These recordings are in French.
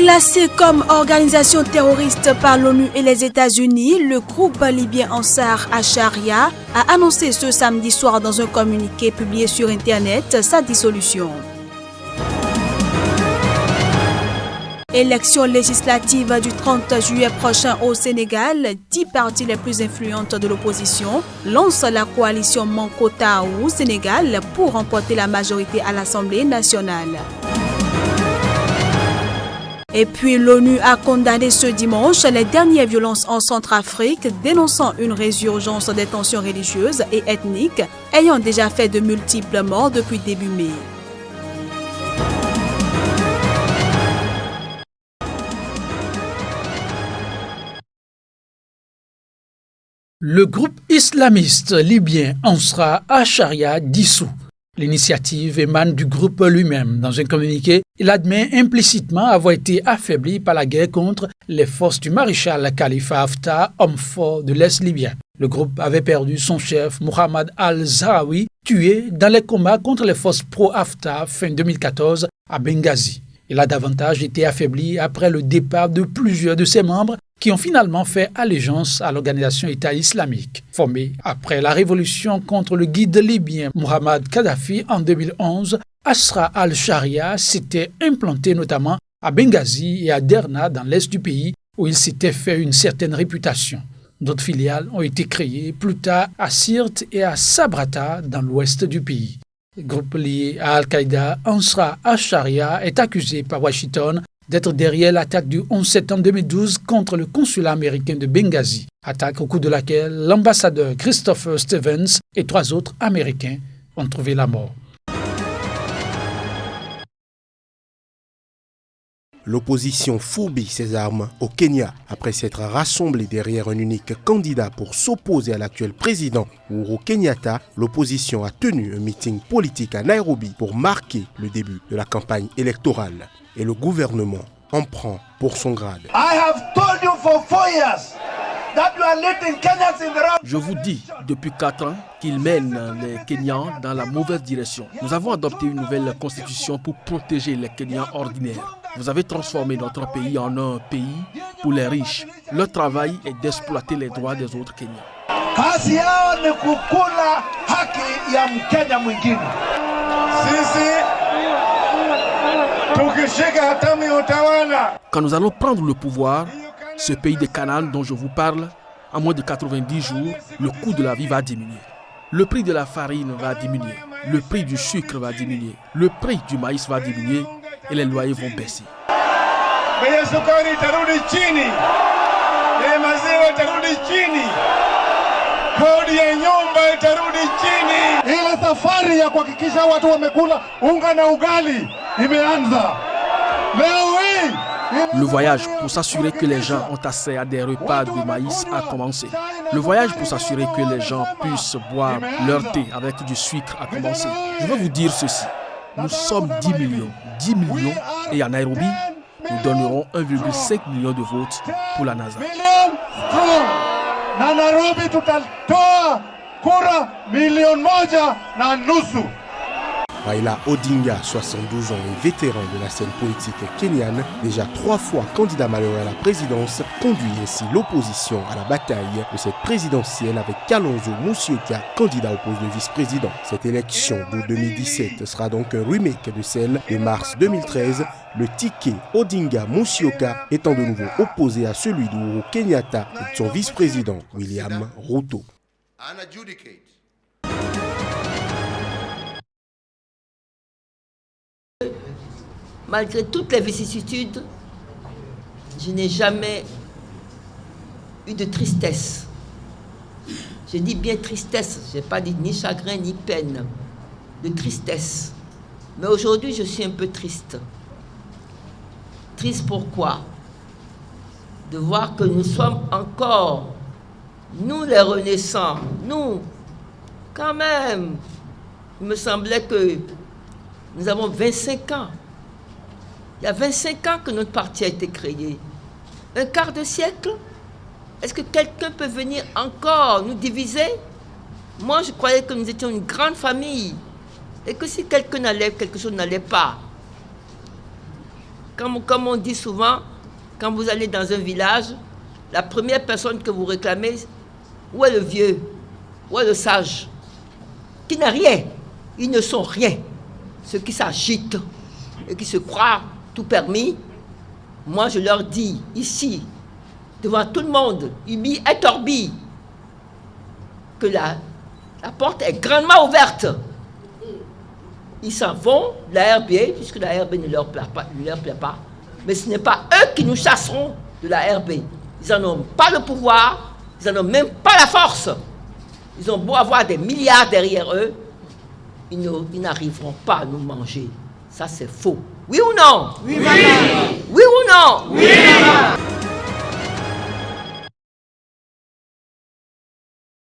Classé comme organisation terroriste par l'ONU et les États-Unis, le groupe libyen Ansar al-Sharia a annoncé ce samedi soir dans un communiqué publié sur Internet sa dissolution. Élection législative du 30 juillet prochain au Sénégal, 10 partis les plus influentes de l'opposition lancent la coalition Manko Taou Sénégal pour remporter la majorité à l'Assemblée nationale. Et puis l'ONU a condamné ce dimanche les dernières violences en Centrafrique, dénonçant une résurgence des tensions religieuses et ethniques ayant déjà fait de multiples morts depuis début mai. Le groupe islamiste libyen Ansar al-Sharia dissout. L'initiative émane du groupe lui-même. Dans un communiqué, il admet implicitement avoir été affaibli par la guerre contre les forces du maréchal Khalifa Haftar, homme fort de l'Est libyen. Le groupe avait perdu son chef Mohamed al-Zahraoui, tué dans les combats contre les forces pro-Haftar fin 2014 à Benghazi. Il a davantage été affaibli après le départ de plusieurs de ses membres qui ont finalement fait allégeance à l'organisation État islamique. Formée après la révolution contre le guide libyen Mohamed Kadhafi en 2011, Ansar al-Sharia s'était implanté notamment à Benghazi et à Derna dans l'est du pays où il s'était fait une certaine réputation. D'autres filiales ont été créées plus tard à Sirte et à Sabrata dans l'ouest du pays. Le groupe lié à Al-Qaïda, Ansar al-Sharia est accusé par Washington d'être derrière l'attaque du 11 septembre 2012 contre le consulat américain de Benghazi, attaque au cours de laquelle l'ambassadeur Christopher Stevens et 3 autres Américains ont trouvé la mort. L'opposition fourbit ses armes au Kenya après s'être rassemblée derrière un unique candidat pour s'opposer à l'actuel président Uhuru Kenyatta. L'opposition a tenu un meeting politique à Nairobi pour marquer le début de la campagne électorale. Et le gouvernement en prend pour son grade. Je vous dis depuis 4 ans qu'ils mènent les Kenyans dans la mauvaise direction. Nous avons adopté une nouvelle constitution pour protéger les Kenyans ordinaires. Vous avez transformé notre pays en un pays pour les riches. Leur travail est d'exploiter les droits des autres Kenyans. Quand nous allons prendre le pouvoir, ce pays de Canaan dont je vous parle, en moins de 90 jours, le coût de la vie va diminuer. Le prix de la farine va diminuer. Le prix du sucre va diminuer. Le prix du maïs va diminuer et les loyers vont baisser. Ile safari ya kuhakikisha watu wamekula unga na ugali imeanza leo hii. Le voyage pour s'assurer que les gens ont accès à des repas de maïs a commencé. Le voyage pour s'assurer que les gens puissent boire leur thé avec du sucre a commencé. Je veux vous dire ceci. Nous sommes 10 millions. 10 millions et à Nairobi, nous donnerons 1,5 million de votes pour la NASA. Na Nairobi tutatoa kura 1,1 million. Raila Odinga, 72 ans et vétéran de la scène politique kenyane, déjà 3 fois candidat malheureux à la présidence, conduit ainsi l'opposition à la bataille de cette présidentielle avec Kalonzo Musyoka, candidat au poste de vice-président. Cette élection de 2017 sera donc un remake de celle de mars 2013, le ticket Odinga-Musyoka étant de nouveau opposé à celui d'Uhuru Kenyatta et de son vice-président William Ruto. Malgré toutes les vicissitudes, je n'ai jamais eu de tristesse. Je dis bien tristesse, je n'ai pas dit ni chagrin ni peine, de tristesse. Mais aujourd'hui, je suis un peu triste. Triste pourquoi? De voir que nous sommes encore, nous les renaissants, nous, quand même, il me semblait que nous avons 25 ans. Il y a 25 ans que notre parti a été créé. Un quart de siècle? Est-ce que quelqu'un peut venir encore nous diviser? Moi, je croyais que nous étions une grande famille. Et que si quelqu'un n'allait, quelque chose n'allait pas, Comme on dit souvent, quand vous allez dans un village, la première personne que vous réclamez, où est le vieux? Où est le sage? Qui n'a rien. Ils ne sont rien. Ceux qui s'agitent et qui se croient tout permis, moi je leur dis ici, devant tout le monde, Ubi et Torbi, que la porte est grandement ouverte. Ils s'en vont de la RB, puisque la RB ne leur plaît pas. Mais ce n'est pas eux qui nous chasseront de la RB. Ils n'en ont pas le pouvoir, ils n'en ont même pas la force. Ils ont beau avoir des milliards derrière eux, ils n'arriveront pas à nous manger. Ça, c'est faux. Oui ou non? Oui, maman. Oui ou non? Oui, maman.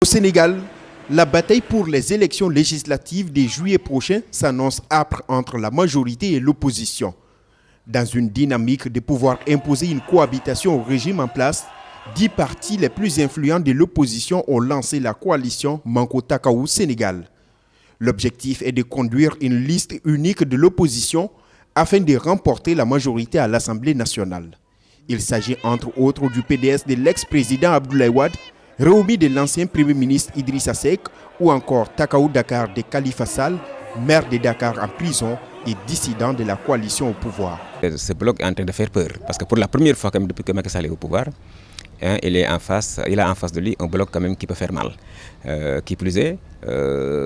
Au Sénégal, la bataille pour les élections législatives de juillet prochain s'annonce âpre entre la majorité et l'opposition. Dans une dynamique de pouvoir imposer une cohabitation au régime en place, 10 partis les plus influents de l'opposition ont lancé la coalition Manko Takaou Sénégal. L'objectif est de conduire une liste unique de l'opposition afin de remporter la majorité à l'Assemblée nationale. Il s'agit entre autres du PDS de l'ex-président Abdoulaye Wade, Réumi de l'ancien Premier ministre Idrissa Seck ou encore Takaou Dakar de Khalifa Sall, maire de Dakar en prison et dissident de la coalition au pouvoir. Ce bloc est en train de faire peur parce que pour la première fois depuis que Macky Sall est au pouvoir, il a en face de lui un bloc quand même qui peut faire mal. Qui plus est,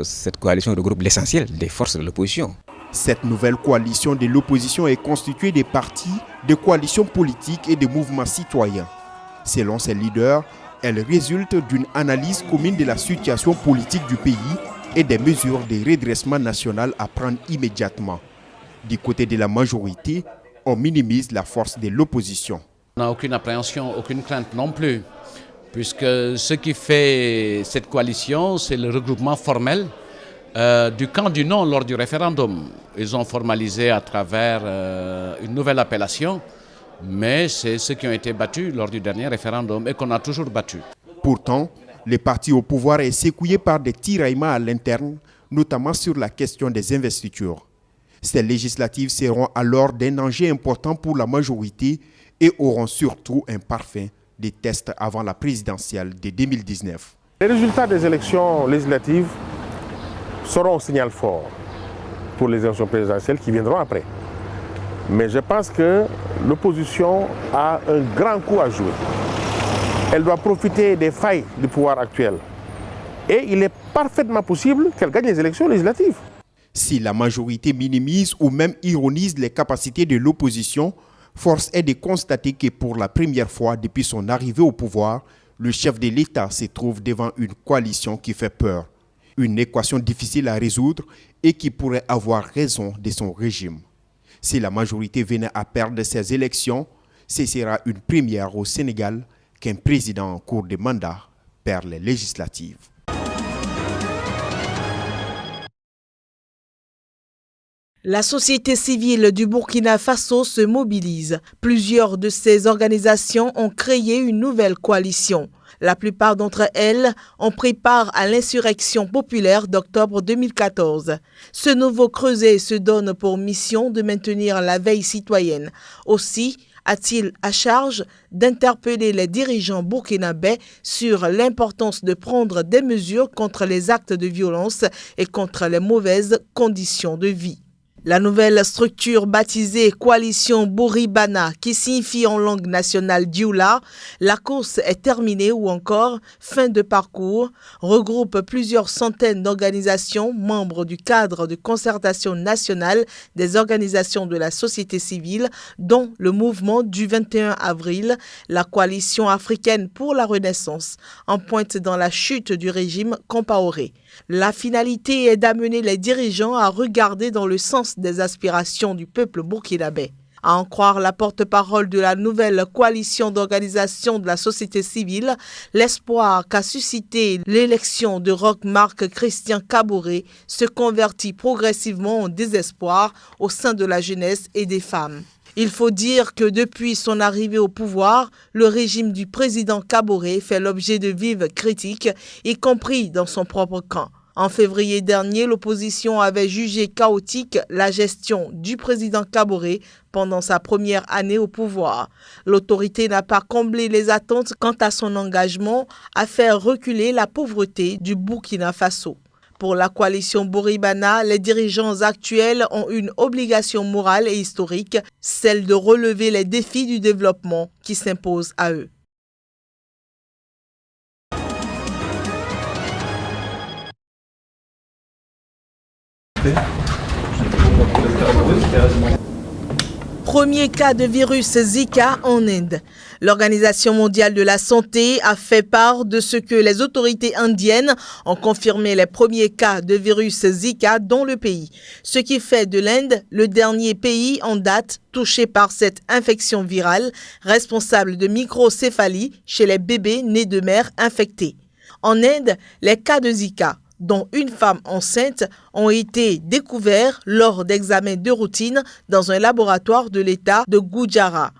cette coalition regroupe l'essentiel des forces de l'opposition. Cette nouvelle coalition de l'opposition est constituée de partis, de coalitions politiques et de mouvements citoyens. Selon ses leaders, elle résulte d'une analyse commune de la situation politique du pays et des mesures de redressement national à prendre immédiatement. Du côté de la majorité, on minimise la force de l'opposition. On n'a aucune appréhension, aucune crainte non plus, puisque ce qui fait cette coalition, c'est le regroupement formel du camp du non lors du référendum. Ils ont formalisé à travers une nouvelle appellation, mais c'est ceux qui ont été battus lors du dernier référendum et qu'on a toujours battus. Pourtant, les partis au pouvoir est secoué par des tiraillements à l'interne, notamment sur la question des investitures. Ces législatives seront alors d'un enjeu important pour la majorité et auront surtout un parfum des tests avant la présidentielle de 2019. Les résultats des élections législatives seront un signal fort pour les élections présidentielles qui viendront après. Mais je pense que l'opposition a un grand coup à jouer. Elle doit profiter des failles du pouvoir actuel. Et il est parfaitement possible qu'elle gagne les élections législatives. Si la majorité minimise ou même ironise les capacités de l'opposition, force est de constater que pour la première fois depuis son arrivée au pouvoir, le chef de l'État se trouve devant une coalition qui fait peur. Une équation difficile à résoudre et qui pourrait avoir raison de son régime. Si la majorité venait à perdre ces élections, ce sera une première au Sénégal qu'un président en cours de mandat perd les législatives. La société civile du Burkina Faso se mobilise. Plusieurs de ces organisations ont créé une nouvelle coalition. La plupart d'entre elles ont pris part à l'insurrection populaire d'octobre 2014. Ce nouveau creuset se donne pour mission de maintenir la veille citoyenne. Aussi a-t-il à charge d'interpeller les dirigeants burkinabés sur l'importance de prendre des mesures contre les actes de violence et contre les mauvaises conditions de vie. La nouvelle structure baptisée Coalition Bouribana, qui signifie en langue nationale Dioula, la course est terminée ou encore fin de parcours, regroupe plusieurs centaines d'organisations membres du cadre de concertation nationale des organisations de la société civile, dont le mouvement du 21 avril, la Coalition africaine pour la Renaissance, en pointe dans la chute du régime Compaoré. La finalité est d'amener les dirigeants à regarder dans le sens des aspirations du peuple burkinabé. À en croire la porte-parole de la nouvelle coalition d'organisations de la société civile, l'espoir qu'a suscité l'élection de Roch Marc Christian Kaboré se convertit progressivement en désespoir au sein de la jeunesse et des femmes. Il faut dire que depuis son arrivée au pouvoir, le régime du président Kaboré fait l'objet de vives critiques, y compris dans son propre camp. En février dernier, l'opposition avait jugé chaotique la gestion du président Kaboré pendant sa première année au pouvoir. L'autorité n'a pas comblé les attentes quant à son engagement à faire reculer la pauvreté du Burkina Faso. Pour la coalition Boribana, les dirigeants actuels ont une obligation morale et historique, celle de relever les défis du développement qui s'imposent à eux. Premier cas de virus Zika en Inde. L'Organisation mondiale de la santé a fait part de ce que les autorités indiennes ont confirmé les premiers cas de virus Zika dans le pays, ce qui fait de l'Inde le dernier pays en date touché par cette infection virale responsable de microcéphalie chez les bébés nés de mères infectées. En Inde, les cas de Zika, dont une femme enceinte, ont été découverts lors d'examens de routine dans un laboratoire de l'État de Gujarat.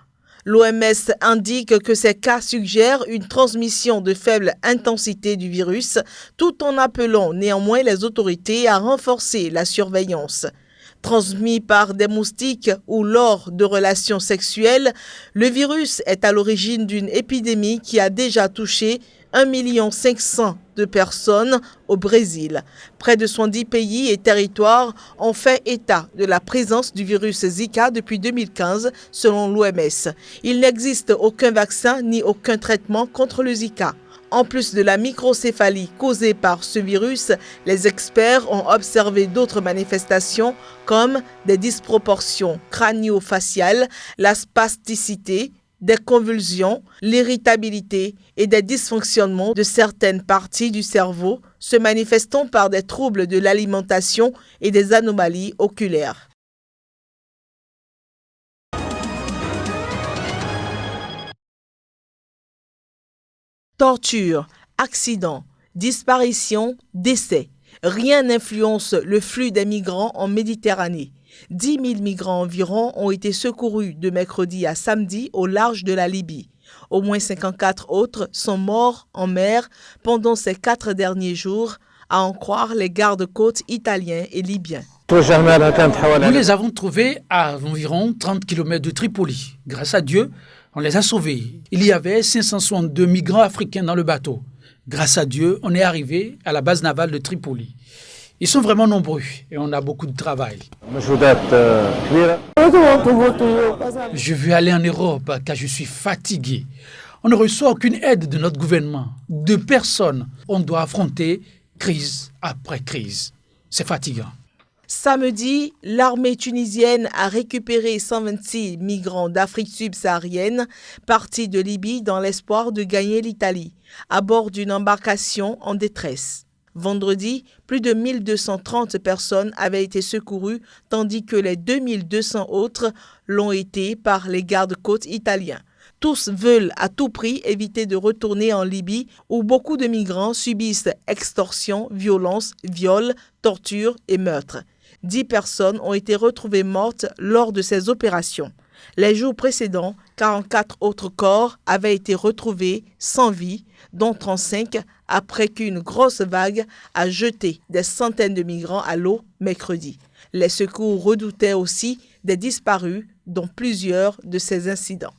L'OMS indique que ces cas suggèrent une transmission de faible intensité du virus, tout en appelant néanmoins les autorités à renforcer la surveillance. Transmis par des moustiques ou lors de relations sexuelles, le virus est à l'origine d'une épidémie qui a déjà touché 1,5 million de personnes au Brésil. Près de 70 pays et territoires ont fait état de la présence du virus Zika depuis 2015, selon l'OMS. Il n'existe aucun vaccin ni aucun traitement contre le Zika. En plus de la microcéphalie causée par ce virus, les experts ont observé d'autres manifestations comme des disproportions crânio-faciales, la spasticité, des convulsions, l'irritabilité et des dysfonctionnements de certaines parties du cerveau, se manifestant par des troubles de l'alimentation et des anomalies oculaires. Torture, accidents, disparitions, décès. Rien n'influence le flux des migrants en Méditerranée. 10 000 migrants environ ont été secourus de mercredi à samedi au large de la Libye. Au moins 54 autres sont morts en mer pendant ces 4 derniers jours, à en croire les gardes-côtes italiens et libyens. Nous les avons trouvés à environ 30 km de Tripoli. Grâce à Dieu, on les a sauvés. Il y avait 562 migrants africains dans le bateau. Grâce à Dieu, on est arrivé à la base navale de Tripoli. Ils sont vraiment nombreux et on a beaucoup de travail. Je veux aller en Europe car je suis fatigué. On ne reçoit aucune aide de notre gouvernement, de personne. On doit affronter crise après crise. C'est fatigant. Samedi, l'armée tunisienne a récupéré 126 migrants d'Afrique subsaharienne partis de Libye dans l'espoir de gagner l'Italie, à bord d'une embarcation en détresse. Vendredi, plus de 1230 personnes avaient été secourues, tandis que les 2200 autres l'ont été par les gardes-côtes italiens. Tous veulent à tout prix éviter de retourner en Libye où beaucoup de migrants subissent extorsion, violence, viols, torture et meurtres. 10 personnes ont été retrouvées mortes lors de ces opérations. Les jours précédents, 44 autres corps avaient été retrouvés sans vie, dont 35 après qu'une grosse vague a jeté des centaines de migrants à l'eau mercredi. Les secours redoutaient aussi des disparus, dont plusieurs de ces incidents.